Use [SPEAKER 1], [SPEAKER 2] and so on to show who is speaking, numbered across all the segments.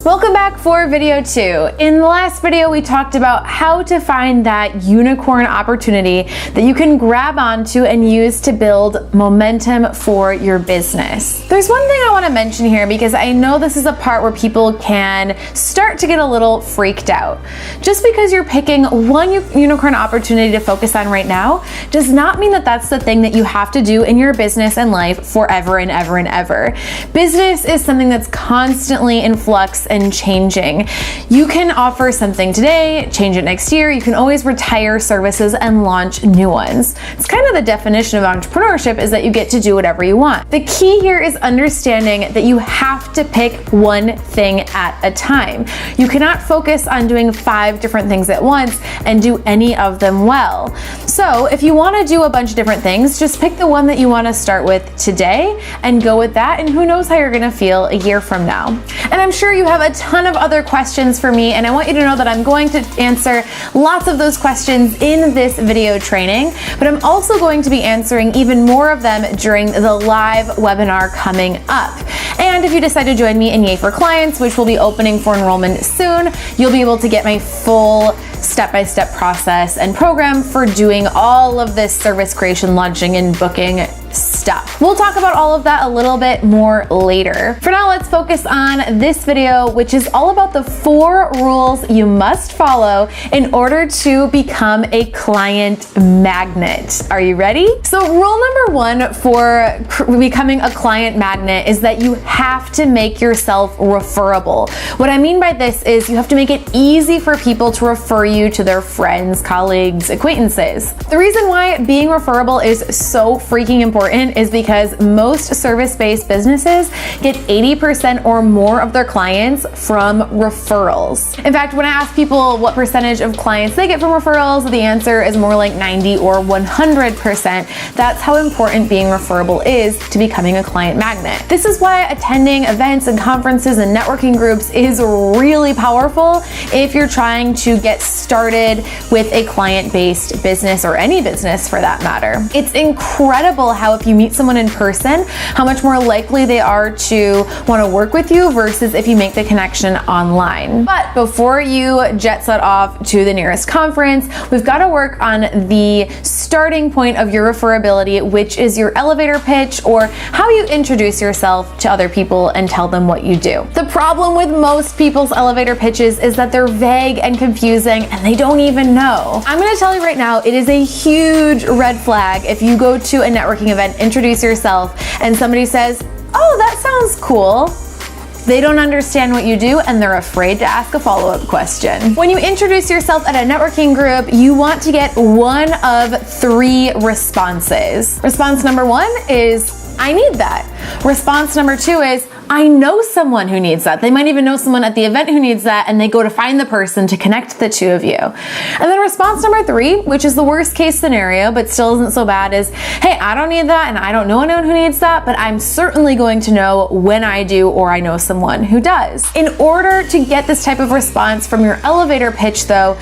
[SPEAKER 1] Welcome back for video 2. In the last video, we talked about how to find that unicorn opportunity that you can grab onto and use to build momentum for your business. There's one thing I want to mention here because I know this is a part where people can start to get a little freaked out. Just because you're picking one unicorn opportunity to focus on right now does not mean that that's the thing that you have to do in your business and life forever and ever and ever. Business is something that's constantly in flux and changing. You can offer something today, change it next year. You can always retire services and launch new ones. It's kind of the definition of entrepreneurship, is that you get to do whatever you want. The key here is understanding that you have to pick one thing at a time. You cannot focus on doing 5 different things at once and do any of them well. So if you want to do a bunch of different things, just pick the one that you want to start with today and go with that, and who knows how you're going to feel a year from now. And I'm sure you have a ton of other questions for me, and I want you to know that I'm going to answer lots of those questions in this video training, but I'm also going to be answering even more of them during the live webinar coming up. And if you decide to join me in Yay for Clients, which will be opening for enrollment soon, you'll be able to get my full step-by-step process and program for doing all of this service creation, launching, and booking stuff. We'll talk about all of that a little bit more later. For now, let's focus on this video, which is all about the 4 rules you must follow in order to become a client magnet. Are you ready? So rule number 1 for becoming a client magnet is that you have to make yourself referable. What I mean by this is you have to make it easy for people to refer you to their friends, colleagues, acquaintances. The reason why being referable is so freaking important is because most service-based businesses get 80% or more of their clients from referrals. In fact, when I ask people what percentage of clients they get from referrals, the answer is more like 90 or 100%. That's how important being referable is to becoming a client magnet. This is why attending events and conferences and networking groups is really powerful if you're trying to get started with a client-based business, or any business for that matter. It's incredible how if you meet someone in person, how much more likely they are to want to work with you versus if you make the connection online. But before you jet set off to the nearest conference, we've got to work on the starting point of your referability, which is your elevator pitch, or how you introduce yourself to other people and tell them what you do. The problem with most people's elevator pitches is that they're vague and confusing and they don't even know. I'm going to tell you right now, it is a huge red flag if you go to a networking event, introduce yourself, and somebody says, "Oh, that sounds cool." They don't understand what you do and they're afraid to ask a follow-up question. When you introduce yourself at a networking group, you want to get one of 3 responses. Response number 1 is, "I need that." Response number 2 is, "I know someone who needs that." They might even know someone at the event who needs that, and they go to find the person to connect the 2 of you. And then response number 3, which is the worst case scenario, but still isn't so bad, is, "Hey, I don't need that, and I don't know anyone who needs that, but I'm certainly going to know when I do, or I know someone who does." In order to get this type of response from your elevator pitch, though,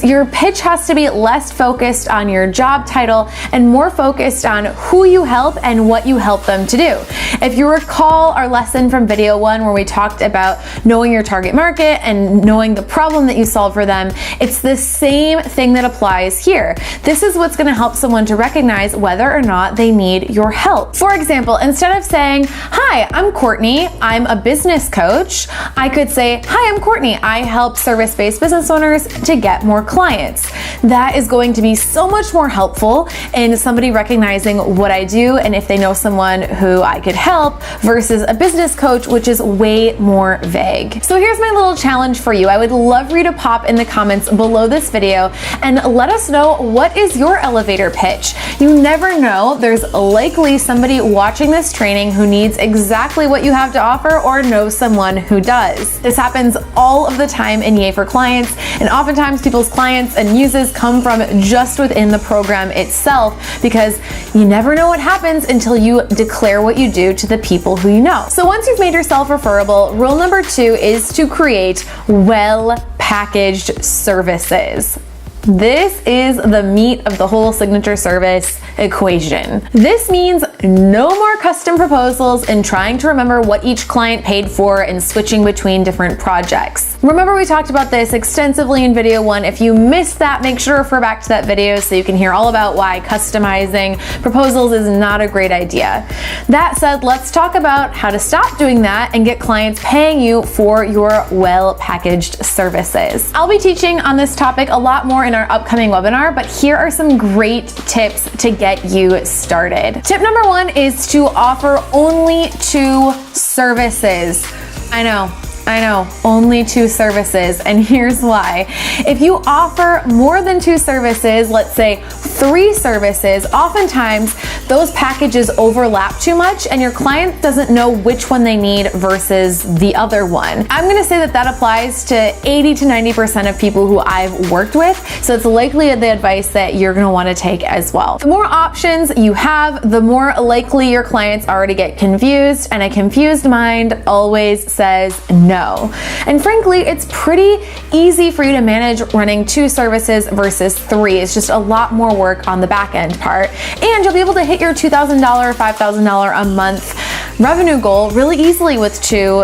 [SPEAKER 1] your pitch has to be less focused on your job title and more focused on who you help and what you help them to do. If you recall our lesson from video 1 where we talked about knowing your target market and knowing the problem that you solve for them, it's the same thing that applies here. This is what's going to help someone to recognize whether or not they need your help. For example, instead of saying, "Hi, I'm Courtney, I'm a business coach," I could say, "Hi, I'm Courtney, I help service-based business owners to get more clients." That is going to be so much more helpful in somebody recognizing what I do and if they know someone who I could help, versus a business coach, which is way more vague. So here's my little challenge for you. I would love for you to pop in the comments below this video and let us know, what is your elevator pitch? You never know, there's likely somebody watching this training who needs exactly what you have to offer or knows someone who does. This happens all of the time in Yay for Clients, and oftentimes people's clients and muses come from just within the program itself, because you never know what happens until you declare what you do to the people who you know. So once you've made yourself referable, rule number 2 is to create well-packaged services. This is the meat of the whole signature service equation. This means no more custom proposals and trying to remember what each client paid for and switching between different projects. Remember, we talked about this extensively in video 1. If you missed that, make sure to refer back to that video so you can hear all about why customizing proposals is not a great idea. That said, let's talk about how to stop doing that and get clients paying you for your well-packaged services. I'll be teaching on this topic a lot more in our upcoming webinar, but here are some great tips to get you started. Tip number 1 is to offer only 2 services. I know, only 2 services, and here's why. If you offer more than 2 services, let's say 3 services, oftentimes those packages overlap too much and your client doesn't know which one they need versus the other one. I'm gonna say that applies to 80 to 90% of people who I've worked with, so it's likely the advice that you're gonna wanna take as well. The more options you have, the more likely your clients already get confused, and a confused mind always says no. And frankly, it's pretty easy for you to manage running 2 services versus 3. It's just a lot more work on the back end part. And you'll be able to hit your $2,000 or $5,000 a month revenue goal really easily with two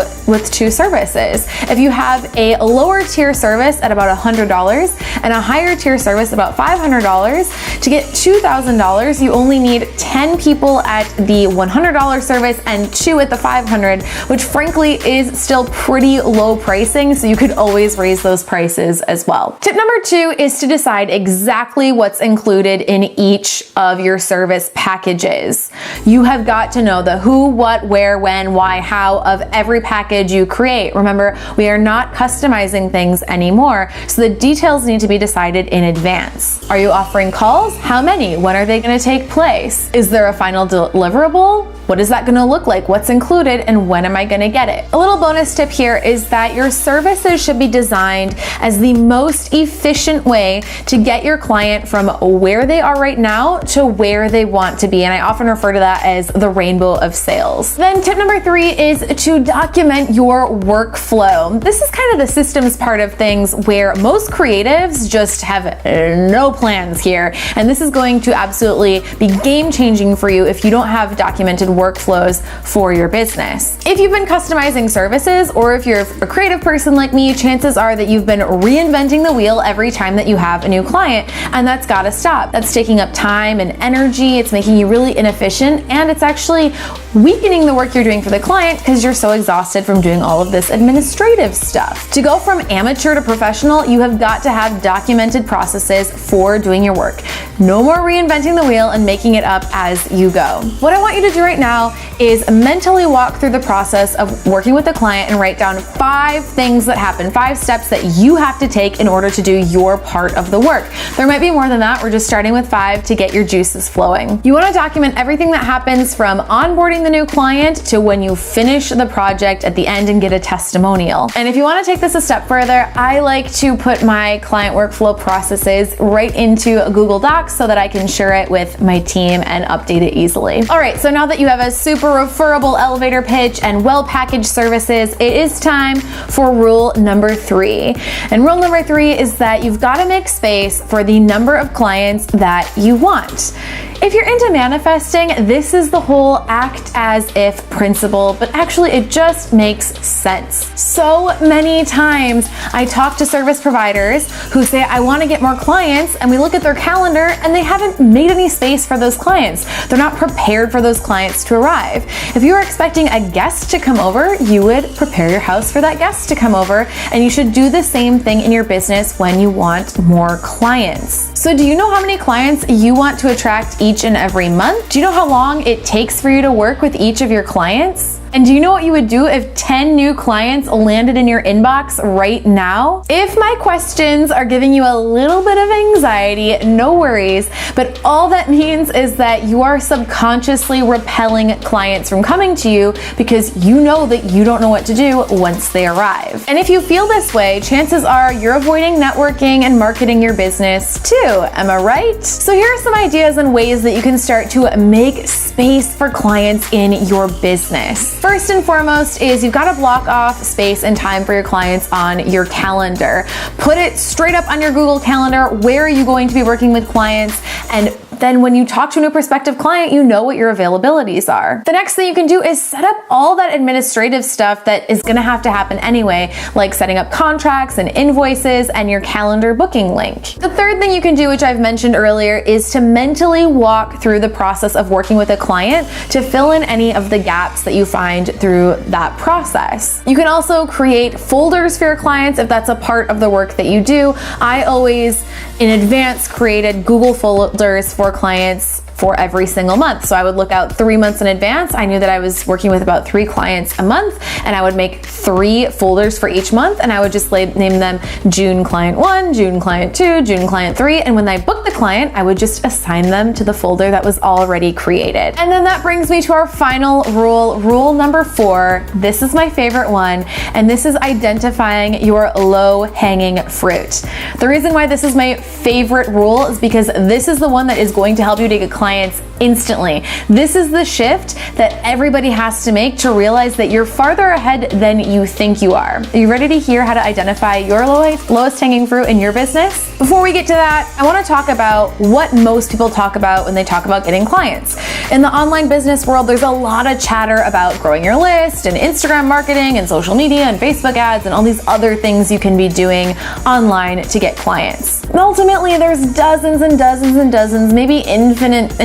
[SPEAKER 1] services. If you have a lower tier service at about $100 and a higher tier service about $500, to get $2,000, you only need 10 people at the $100 service and 2 at the $500, which frankly is still pretty low pricing, so you could always raise those prices as well. Tip number 2 is to decide exactly what's included in each of your service packages. You have got to know the who, what, where, when, why, how of every package you create. Remember, we are not customizing things anymore, so the details need to be decided in advance. Are you offering calls? How many? When are they going to take place? Is there a final deliverable? What is that going to look like? What's included and when am I going to get it? A little bonus tip here is that your services should be designed as the most efficient way to get your client from where they are right now to where they want to be. And I often refer to that as the rainbow of sales. Then tip number 3 is to document your workflow. This is kind of the systems part of things where most creatives just have no plans here. And this is going to absolutely be game changing for you if you don't have documented workflows for your business. If you've been customizing services, or if you're a creative person like me, chances are that you've been reinventing the wheel every time that you have a new client, and that's gotta stop. That's taking up time and energy, it's making you really inefficient, and it's actually weakening the work you're doing for the client because you're so exhausted from doing all of this administrative stuff. To go from amateur to professional, you have got to have documented processes for doing your work. No more reinventing the wheel and making it up as you go. What I want you to do right now is mentally walk through the process of working with the client and write down 5 things that happen, 5 steps that you have to take in order to do your part of the work. There might be more than that. We're just starting with 5 to get your juices flowing. You want to document everything that happens from onboarding the new client to when you finish the project at the end and get a testimonial. And if you want to take this a step further, I like to put my client workflow processes right into Google Docs so that I can share it with my team and update it easily. All right, so now that you have a super referable elevator pitch and well-packaged services, it is time for rule number 3. And rule number 3 is that you've got to make space for the number of clients that you want. If you're into manifesting, this is the whole act as if principle, but actually it just makes sense. So many times I talk to service providers who say, I want to get more clients, and we look at their calendar and they haven't made any space for those clients. They're not prepared for those clients to arrive. If you were expecting a guest to come over, you would prepare your house for that guest to come over, and you should do the same thing in your business when you want more clients. So do you know how many clients you want to attract each and every month? Do you know how long it takes for you to work with each of your clients? And do you know what you would do if 10 new clients landed in your inbox right now? If my questions are giving you a little bit of anxiety, no worries, but all that means is that you are subconsciously repelling clients from coming to you because you know that you don't know what to do once they arrive. And if you feel this way, chances are you're avoiding networking and marketing your business too. Am I right? So here are some ideas and ways that you can start to make space for clients in your business. First and foremost is you've got to block off space and time for your clients on your calendar. Put it straight up on your Google Calendar. Where are you going to be working with clients? And then when you talk to a new prospective client, you know what your availabilities are. The next thing you can do is set up all that administrative stuff that is gonna have to happen anyway, like setting up contracts and invoices and your calendar booking link. The third thing you can do, which I've mentioned earlier, is to mentally walk through the process of working with a client to fill in any of the gaps that you find through that process. You can also create folders for your clients if that's a part of the work that you do. I always, in advance, created Google folders for clients for every single month. So I would look out 3 months in advance. I knew that I was working with about 3 clients a month, and I would make 3 folders for each month, and I would just name them June Client 1, June Client 2, June Client 3, and when I booked the client, I would just assign them to the folder that was already created. And then that brings me to our final rule number 4. This is my favorite one, and this is identifying your low-hanging fruit. The reason why this is my favorite rule is because this is the one that is going to help you to get clients instantly. This is the shift that everybody has to make to realize that you're farther ahead than you think you are. Are you ready to hear how to identify your lowest hanging fruit in your business? Before we get to that, I want to talk about what most people talk about when they talk about getting clients. In the online business world, there's a lot of chatter about growing your list and Instagram marketing and social media and Facebook ads and all these other things you can be doing online to get clients. And ultimately, there's dozens and dozens and dozens, maybe an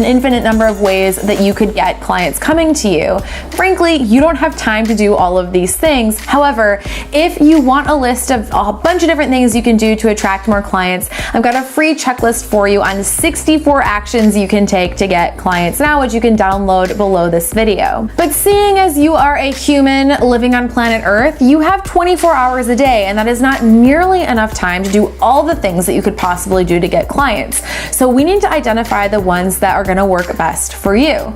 [SPEAKER 1] infinite number of ways that you could get clients coming to you. Frankly, you don't have time to do all of these things. However, if you want a list of a bunch of different things you can do to attract more clients, I've got a free checklist for you on 64 actions you can take to get clients now, which you can download below this video. But seeing as you are a human living on planet Earth, you have 24 hours a day, and that is not nearly enough time to do all the things that you could possibly do to get clients. So we need to identify the ones that are going to work best for you.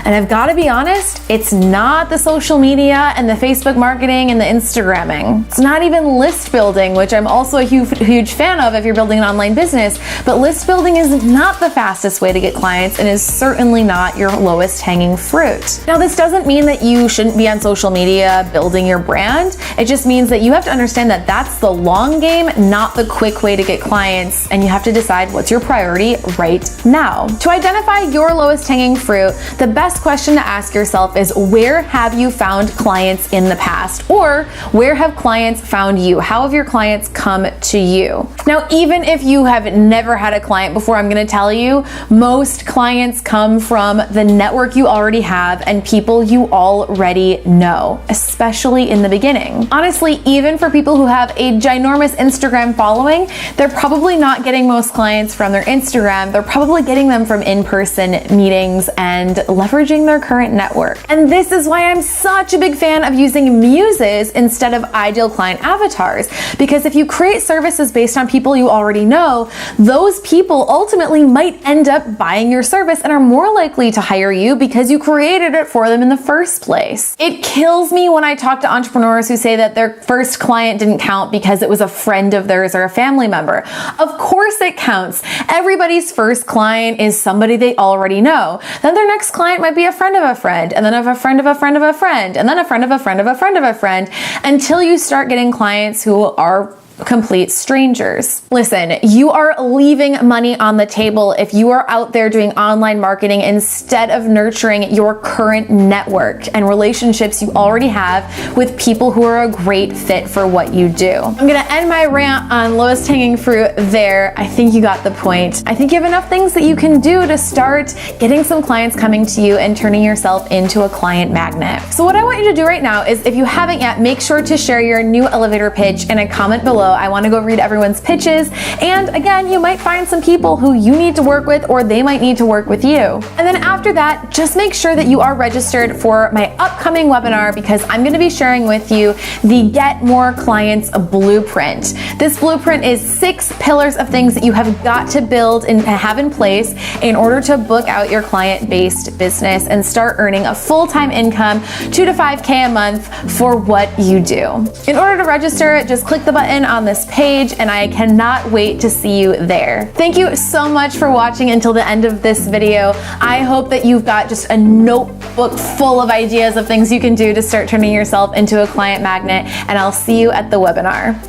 [SPEAKER 1] And I've got to be honest, it's not the social media and the Facebook marketing and the Instagramming. It's not even list building, which I'm also a huge fan of if you're building an online business, but list building is not the fastest way to get clients and is certainly not your lowest hanging fruit. Now, this doesn't mean that you shouldn't be on social media building your brand. It just means that you have to understand that that's the long game, not the quick way to get clients, and you have to decide what's your priority right now. To identify your lowest hanging fruit, the best question to ask yourself is, where have you found clients in the past? Or where have clients found you? How have your clients come to you? Now, even if you have never had a client before, I'm going to tell you, most clients come from the network you already have and people you already know, especially in the beginning. Honestly, even for people who have a ginormous Instagram following, they're probably not getting most clients from their Instagram. They're probably getting them from in-person meetings and leveraging their current network. And this is why I'm such a big fan of using muses instead of ideal client avatars, because if you create services based on people you already know, those people ultimately might end up buying your service and are more likely to hire you because you created it for them in the first place. It kills me when I talk to entrepreneurs who say that their first client didn't count because it was a friend of theirs or a family member. Of course it counts. Everybody's first client is somebody they already know. Then their next client might be a friend of a friend, and then a friend of a friend of a friend, and then a friend of a friend of a friend of a friend, until you start getting clients who are complete strangers. Listen, you are leaving money on the table if you are out there doing online marketing instead of nurturing your current network and relationships you already have with people who are a great fit for what you do. I'm gonna end my rant on lowest hanging fruit there. I think you got the point. I think you have enough things that you can do to start getting some clients coming to you and turning yourself into a client magnet. So what I want you to do right now is, if you haven't yet, make sure to share your new elevator pitch in a comment below. I want to go read everyone's pitches, and again, you might find some people who you need to work with, or they might need to work with you. And then after that, just make sure that you are registered for my upcoming webinar, because I'm going to be sharing with you the Get More Clients Blueprint. This blueprint is 6 pillars of things that you have got to build and have in place in order to book out your client-based business and start earning a full-time income, 2 to 5K a month for what you do. In order to register, just click the button on on this page, and I cannot wait to see you there. Thank you so much for watching until the end of this video. I hope that you've got just a notebook full of ideas of things you can do to start turning yourself into a client magnet, and I'll see you at the webinar.